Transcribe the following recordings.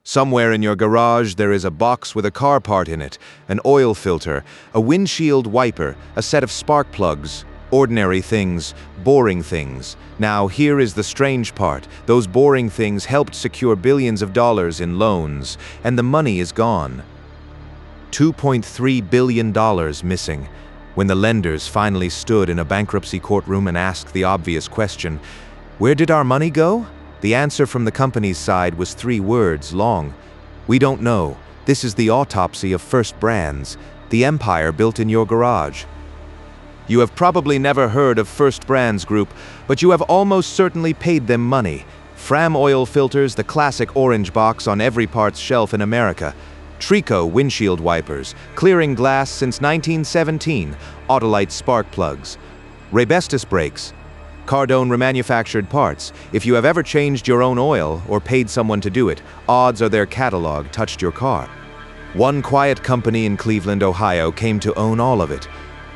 Somewhere in your garage there is a box with a car part in it, an oil filter, a windshield wiper, a set of spark plugs. Ordinary things, boring things. Now here is the strange part. Those boring things helped secure billions of dollars in loans, and the money is gone. $2.3 billion missing. When the lenders finally stood in a bankruptcy courtroom and asked the obvious question, "Where did our money go?" The answer from the company's side was 3 words long. "We don't know. This is the autopsy of First Brands, the empire built in your garage." You have probably never heard of First Brands Group, but you have almost certainly paid them money. FRAM oil filters, the classic orange box on every parts shelf in America. TRICO windshield wipers, clearing glass since 1917, Autolite spark plugs. Raybestos brakes. Cardone remanufactured parts. If you have ever changed your own oil or paid someone to do it, odds are their catalog touched your car. One quiet company in Cleveland, Ohio came to own all of it.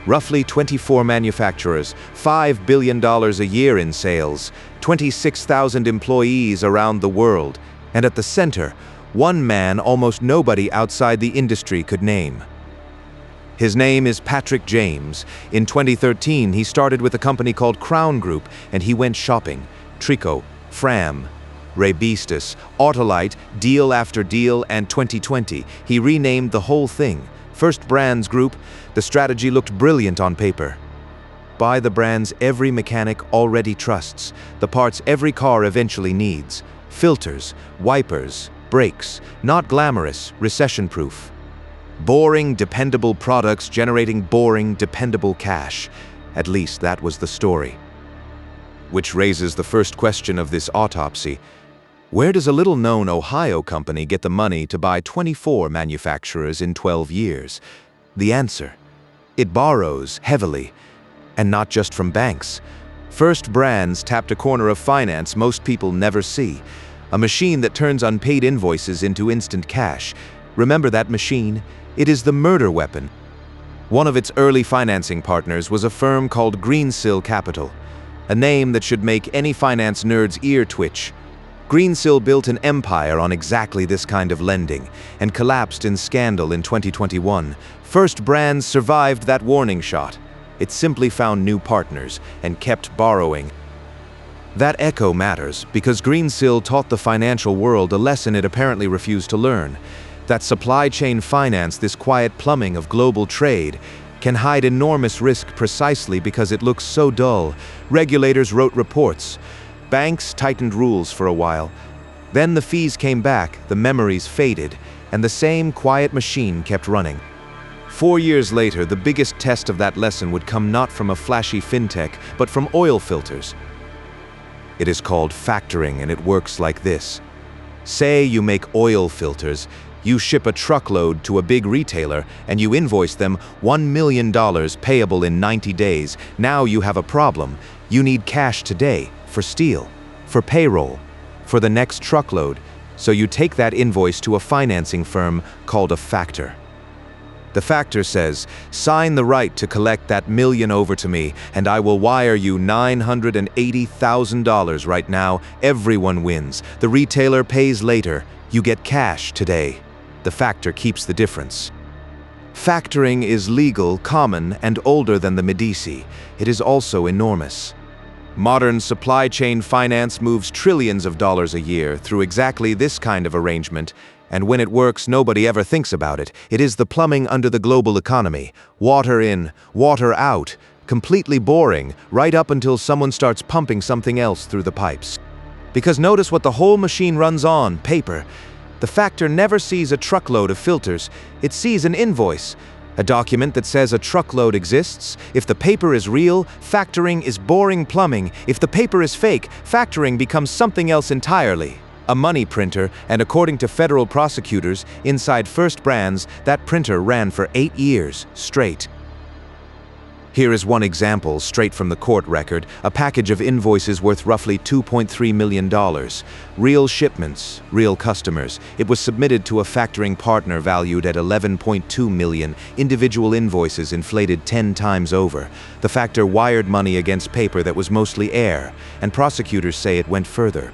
Roughly 24 manufacturers, $5 billion a year in sales, 26,000 employees around the world, and at the center, one man almost nobody outside the industry could name. His name is Patrick James. In 2013, he started with a company called Crown Group, and he went shopping. TRICO, FRAM, Raybestos, Autolite, deal after deal, and 2020, he renamed the whole thing. First Brands Group. The strategy looked brilliant on paper. Buy the brands every mechanic already trusts, the parts every car eventually needs. Filters, wipers, brakes, not glamorous, recession-proof. Boring, dependable products generating boring, dependable cash. At least that was the story. Which raises the first question of this autopsy. Where does a little-known Ohio company get the money to buy 24 manufacturers in 12 years? The answer: it borrows heavily, and not just from banks. First Brands tapped a corner of finance most people never see, a machine that turns unpaid invoices into instant cash. Remember that machine? It is the murder weapon. One of its early financing partners was a firm called Greensill Capital, a name that should make any finance nerd's ear twitch. Greensill built an empire on exactly this kind of lending and collapsed in scandal in 2021. First Brands survived that warning shot. It simply found new partners and kept borrowing. That echo matters because Greensill taught the financial world a lesson it apparently refused to learn: that supply chain finance, this quiet plumbing of global trade, can hide enormous risk precisely because it looks so dull. Regulators wrote reports. Banks tightened rules for a while. Then the fees came back, the memories faded, and the same quiet machine kept running. 4 years later, the biggest test of that lesson would come not from a flashy fintech, but from oil filters. It is called factoring, and it works like this. Say you make oil filters, you ship a truckload to a big retailer, and you invoice them $1 million payable in 90 days. Now you have a problem. You need cash today. For steel, for payroll, for the next truckload, so you take that invoice to a financing firm called a factor. The factor says, "Sign the right to collect that million over to me, and I will wire you $980,000 right now." Everyone wins. The retailer pays later. You get cash today. The factor keeps the difference. Factoring is legal, common, and older than the Medici. It is also enormous. Modern supply chain finance moves trillions of dollars a year through exactly this kind of arrangement, and when it works, nobody ever thinks about it. It is the plumbing under the global economy. Water in, water out, completely boring, right up until someone starts pumping something else through the pipes. Because notice what the whole machine runs on: paper. The factor never sees a truckload of filters. It sees an invoice. A document that says a truckload exists. If the paper is real, factoring is boring plumbing. If the paper is fake, factoring becomes something else entirely. A money printer, and according to federal prosecutors, inside First Brands, that printer ran for 8 years straight. Here is one example, straight from the court record, a package of invoices worth roughly $2.3 million. Real shipments, real customers. It was submitted to a factoring partner valued at $11.2 million, individual invoices inflated 10 times over. The factor wired money against paper that was mostly air, and prosecutors say it went further.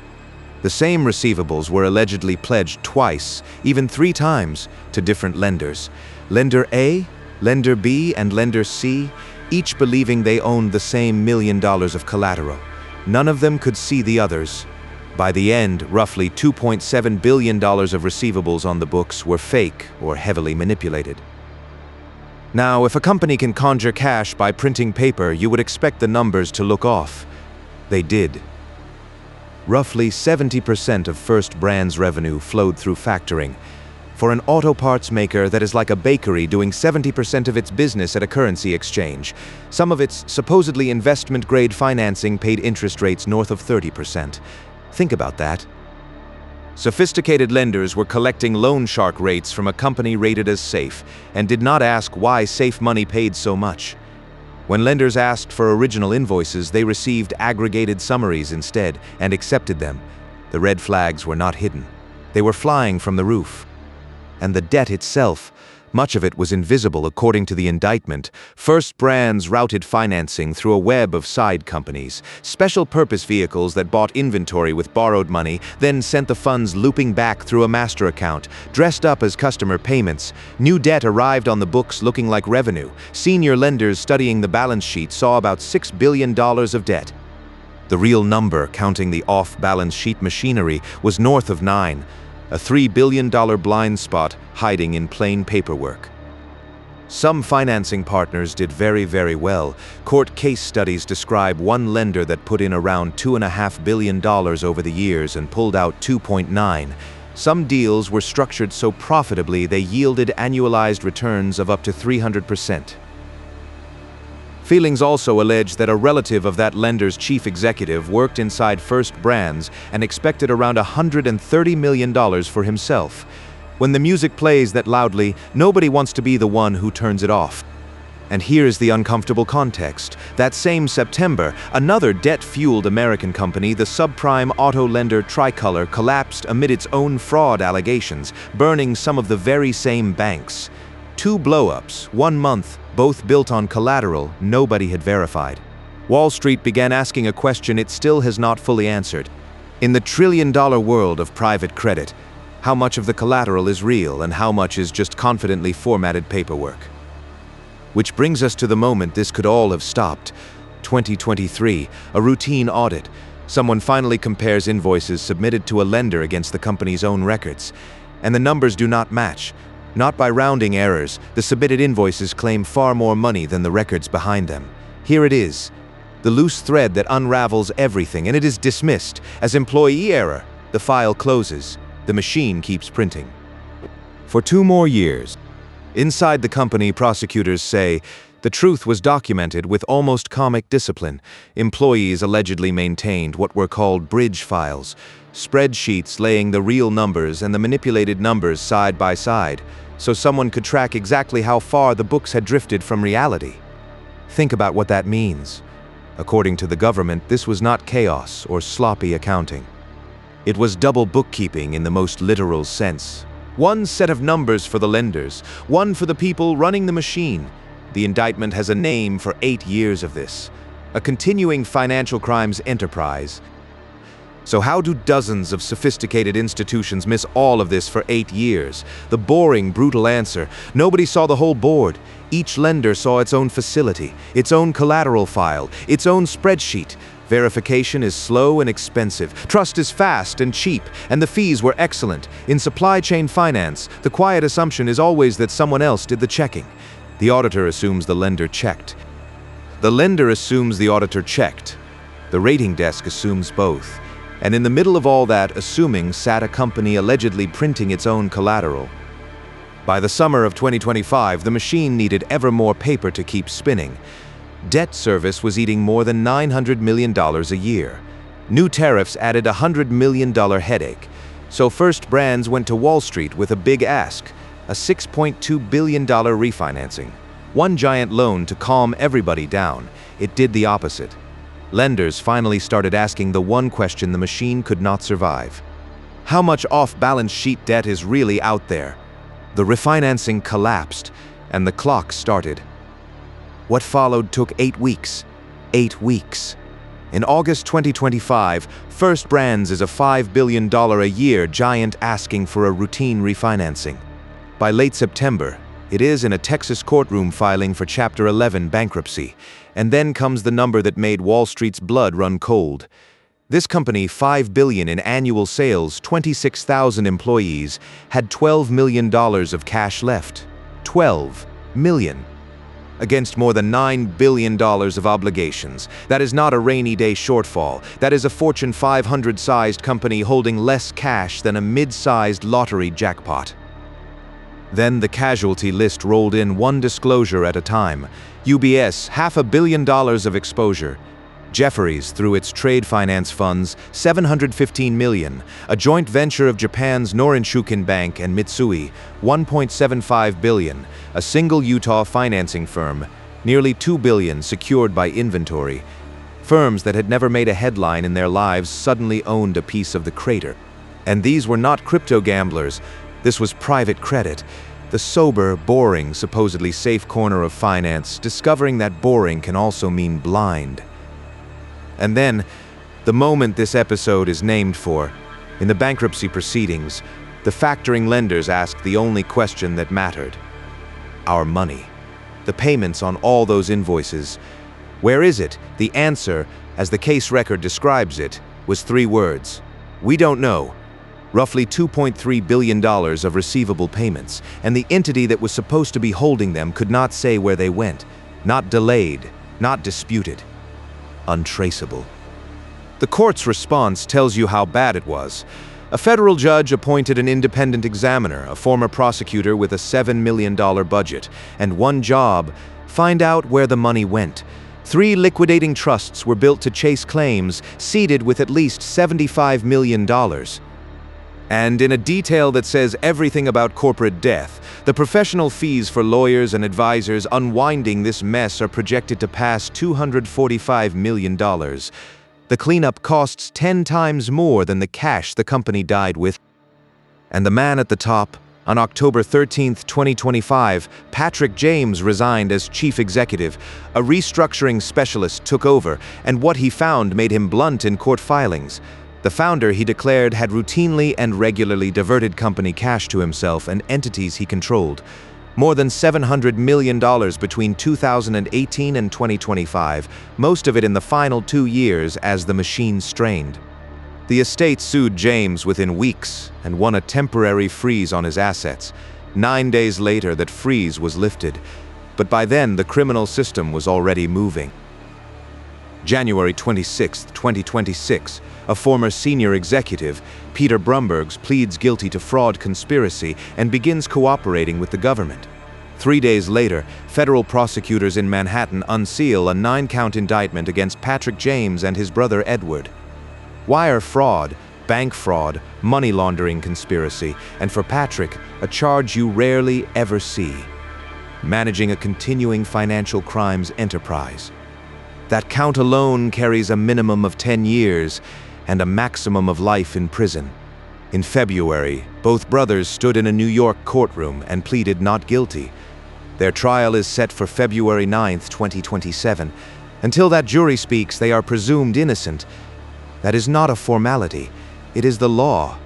The same receivables were allegedly pledged twice, even 3 times, to different lenders. Lender A, Lender B, and Lender C, each believing they owned the same $1 million of collateral. None of them could see the others. By the end, roughly $2.7 billion of receivables on the books were fake or heavily manipulated. Now, if a company can conjure cash by printing paper, you would expect the numbers to look off. They did. Roughly 70% of First Brand's revenue flowed through factoring. For an auto parts maker, that is like a bakery doing 70% of its business at a currency exchange. Some of its supposedly investment-grade financing paid interest rates north of 30%. Think about that. Sophisticated lenders were collecting loan shark rates from a company rated as safe, and did not ask why safe money paid so much. When lenders asked for original invoices, they received aggregated summaries instead, and accepted them. The red flags were not hidden. They were flying from the roof. And the debt itself, much of it was invisible according to the indictment. First Brands routed financing through a web of side companies, special-purpose vehicles that bought inventory with borrowed money, then sent the funds looping back through a master account, dressed up as customer payments. New debt arrived on the books looking like revenue. Senior lenders studying the balance sheet saw about $6 billion of debt. The real number, counting the off-balance sheet machinery, was north of 9. A $3 billion blind spot hiding in plain paperwork. Some financing partners did very, very well. Court case studies describe one lender that put in around $2.5 billion over the years and pulled out 2.9. Some deals were structured so profitably they yielded annualized returns of up to 300%. Filings also allege that a relative of that lender's chief executive worked inside First Brands and expected around $130 million for himself. When the music plays that loudly, nobody wants to be the one who turns it off. And here's the uncomfortable context. That same September, another debt-fueled American company, the subprime auto lender TRICO, collapsed amid its own fraud allegations, burning some of the very same banks. 2 blow-ups, 1 month, both built on collateral nobody had verified. Wall Street began asking a question it still has not fully answered. In the trillion-dollar world of private credit, how much of the collateral is real and how much is just confidently formatted paperwork? Which brings us to the moment this could all have stopped. 2023, a routine audit. Someone finally compares invoices submitted to a lender against the company's own records. And the numbers do not match. Not by rounding errors, the submitted invoices claim far more money than the records behind them. Here it is, the loose thread that unravels everything, and it is dismissed as employee error. The file closes. The machine keeps printing. For 2 more years. Inside the company, prosecutors say, the truth was documented with almost comic discipline. Employees allegedly maintained what were called bridge files, spreadsheets laying the real numbers and the manipulated numbers side by side, so someone could track exactly how far the books had drifted from reality. Think about what that means. According to the government, this was not chaos or sloppy accounting. It was double bookkeeping in the most literal sense. One set of numbers for the lenders, one for the people running the machine. The indictment has a name for 8 years of this. A continuing financial crimes enterprise. So how do dozens of sophisticated institutions miss all of this for 8 years? The boring, brutal answer: nobody saw the whole board. Each lender saw its own facility, its own collateral file, its own spreadsheet. Verification is slow and expensive. Trust is fast and cheap, and the fees were excellent. In supply chain finance, the quiet assumption is always that someone else did the checking. The auditor assumes the lender checked. The lender assumes the auditor checked. The rating desk assumes both. And in the middle of all that assuming sat a company allegedly printing its own collateral. By the summer of 2025, the machine needed ever more paper to keep spinning. Debt service was eating more than $900 million a year. New tariffs added a $100 million headache. So First Brands went to Wall Street with a big ask, a $6.2 billion refinancing. One giant loan to calm everybody down. It did the opposite. Lenders finally started asking the one question the machine could not survive. How much off-balance sheet debt is really out there? The refinancing collapsed, and the clock started. What followed took 8 weeks. 8 weeks. In August 2025, First Brands is a $5 billion a year giant asking for a routine refinancing. By late September, it is in a Texas courtroom filing for Chapter 11 bankruptcy, and then comes the number that made Wall Street's blood run cold. This company, $5 billion in annual sales, 26,000 employees, had $12 million of cash left. $12 million. Against more than $9 billion of obligations. That is not a rainy day shortfall. That is a Fortune 500-sized company holding less cash than a mid-sized lottery jackpot. Then the casualty list rolled in one disclosure at a time. UBS, $500 million of exposure. Jefferies, through its trade finance funds, $715 million. A joint venture of Japan's Norinchukin Bank and Mitsui, $1.75 billion. A single Utah financing firm, nearly $2 billion secured by inventory. Firms that had never made a headline in their lives suddenly owned a piece of the crater. And these were not crypto gamblers. This was private credit. The sober, boring, supposedly safe corner of finance, discovering that boring can also mean blind. And then, the moment this episode is named for, in the bankruptcy proceedings, the factoring lenders asked the only question that mattered. Our money. The payments on all those invoices. Where is it? The answer, as the case record describes it, was 3 words. We don't know. Roughly $2.3 billion of receivable payments, and the entity that was supposed to be holding them could not say where they went. Not delayed, not disputed. Untraceable. The court's response tells you how bad it was. A federal judge appointed an independent examiner, a former prosecutor with a $7 million budget, and one job: find out where the money went. 3 liquidating trusts were built to chase claims, seeded with at least $75 million. And in a detail that says everything about corporate death, the professional fees for lawyers and advisors unwinding this mess are projected to pass $245 million. The cleanup costs 10 times more than the cash the company died with. And the man at the top, on October 13, 2025, Patrick James resigned as chief executive. A restructuring specialist took over, and what he found made him blunt in court filings. The founder, he declared, had routinely and regularly diverted company cash to himself and entities he controlled. More than $700 million between 2018 and 2025, most of it in the final 2 years as the machine strained. The estate sued James within weeks and won a temporary freeze on his assets. 9 days later, that freeze was lifted. But by then, the criminal system was already moving. January 26, 2026, a former senior executive, Peter Brumbergs, pleads guilty to fraud conspiracy and begins cooperating with the government. 3 days later, federal prosecutors in Manhattan unseal a 9-count indictment against Patrick James and his brother Edward. Wire fraud, bank fraud, money laundering conspiracy, and for Patrick, a charge you rarely ever see: managing a continuing financial crimes enterprise. That count alone carries a minimum of 10 years and a maximum of life in prison. In February, both brothers stood in a New York courtroom and pleaded not guilty. Their trial is set for February 9, 2027. Until that jury speaks, they are presumed innocent. That is not a formality. It is the law.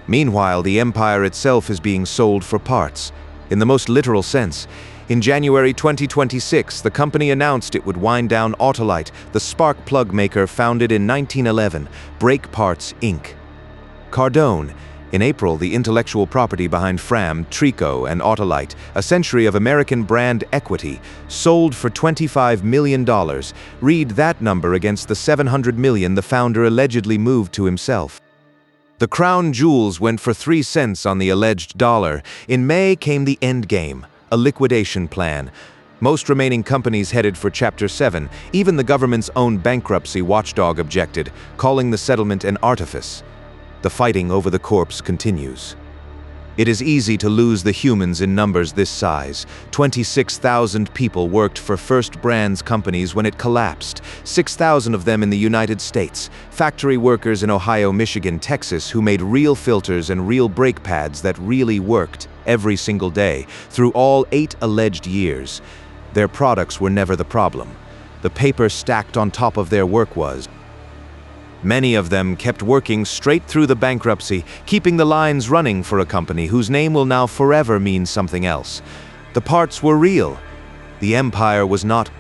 Meanwhile, the empire itself is being sold for parts, in the most literal sense. In January 2026, the company announced it would wind down Autolite, the spark plug maker founded in 1911, Brake Parts, Inc. Cardone. In April, the intellectual property behind FRAM, TRICO, and Autolite, a century of American brand equity, sold for $25 million. Read that number against the $700 million the founder allegedly moved to himself. The crown jewels went for 3 cents on the alleged dollar. In May came the end game, a liquidation plan. Most remaining companies headed for Chapter 7. Even the government's own bankruptcy watchdog objected, calling the settlement an artifice. The fighting over the corpse continues. It is easy to lose the humans in numbers this size. 26,000 people worked for First Brands companies when it collapsed, 6,000 of them in the United States, factory workers in Ohio, Michigan, Texas who made real filters and real brake pads that really worked every single day, through all 8 alleged years. Their products were never the problem. the paper stacked on top of their work was. Many of them kept working straight through the bankruptcy, keeping the lines running for a company whose name will now forever mean something else. The parts were real. The empire was not.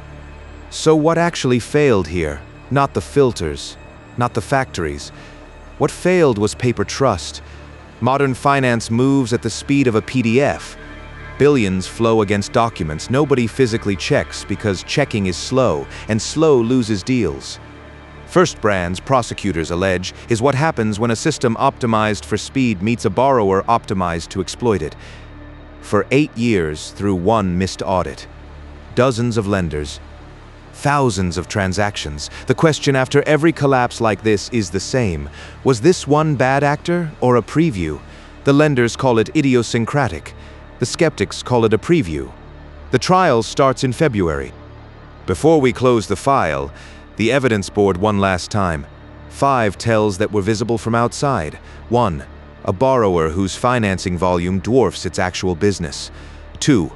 So what actually failed here? Not the filters, not the factories. What failed was paper trust. Modern finance moves at the speed of a PDF. Billions flow against documents nobody physically checks because checking is slow, and slow loses deals. First Brand's prosecutors allege is what happens when a system optimized for speed meets a borrower optimized to exploit it. For 8 years through one missed audit. Dozens of lenders. Thousands of transactions. The question after every collapse like this is the same. Was this one bad actor or a preview? The lenders call it idiosyncratic. The skeptics call it a preview. The trial starts in February. Before we close the file, the evidence board one last time. 5 tells that were visible from outside. 1. A borrower whose financing volume dwarfs its actual business. 2.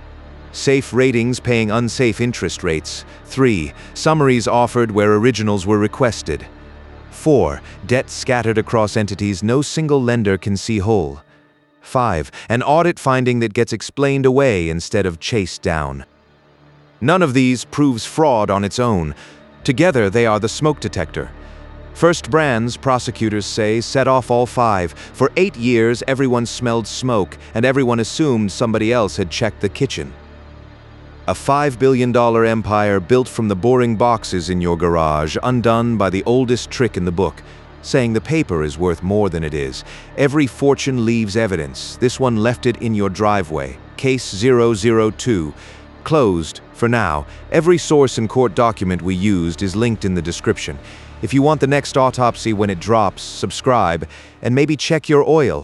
Safe ratings paying unsafe interest rates. 3. Summaries offered where originals were requested. 4. Debt scattered across entities no single lender can see whole. 5. An audit finding that gets explained away instead of chased down. None of these proves fraud on its own. Together they are the smoke detector. First Brand's prosecutors say set off all 5. For 8 years everyone smelled smoke and everyone assumed somebody else had checked the kitchen. A $5 billion empire built from the boring boxes in your garage, undone by the oldest trick in the book, saying the paper is worth more than it is. Every fortune leaves evidence. This one left it in your driveway. Case 002. Closed, for now. Every source and court document we used is linked in the description. If you want the next autopsy when it drops, subscribe, and maybe check your oil.